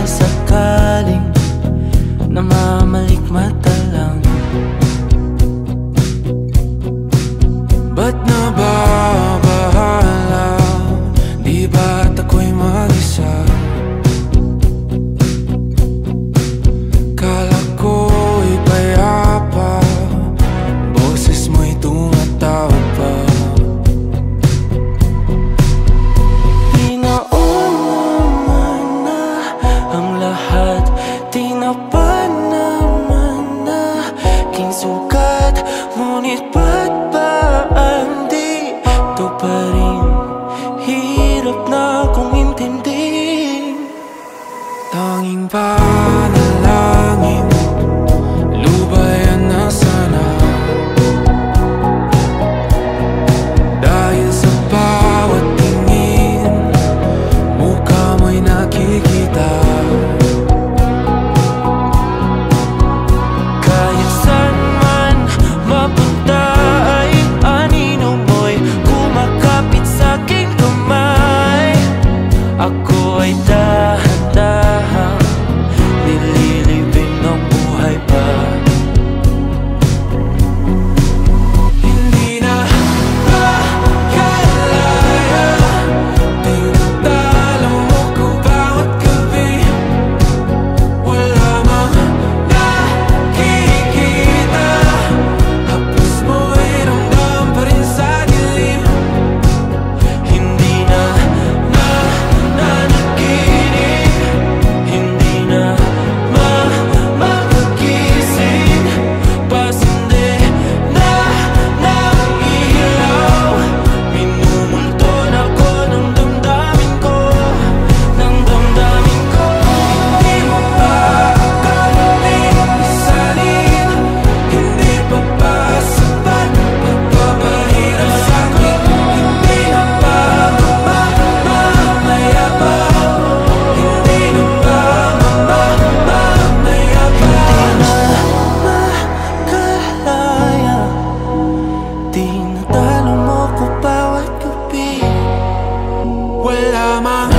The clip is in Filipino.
sakaling namamalikmata lang. Ba't nababahala? Di ba't ako'y mag-isa? Kala ko'y payapa, boses mo'y tumatawag pa. Di naman na ang lahat, di na pa naman na king sukat. Ngunit ba't ba di to pa rin? Hirap na kong intindihin. Tanging panalangin, lubayan na sana. Dahil sa bawat tingin, mukha mo'y nakikita. Kahit saan man mapunta ay anino mo'y kumakapit sa'king kamay. Ako ay dahan-dahang nililibing ng buhay pa. Hindi na makalaya, tinatalo mo ko bawat gabi. Wala mang nakikita, hapos mo'y ramdam pa rin sa dilim. Hindi na nanaginip, hindi na makagising. Pasindi na ng ilaw, minumulton ako ng damdamin ko, ng damdamin ko. Hindi mo pa akalaing isalin, hindi pa ba sapat pagpapahirap sa'kin? Hindi na ba mamamayabang? Hindi na ba mamamayabang? Makalaya, tinatalo mo ko bawat gabi. Wala mang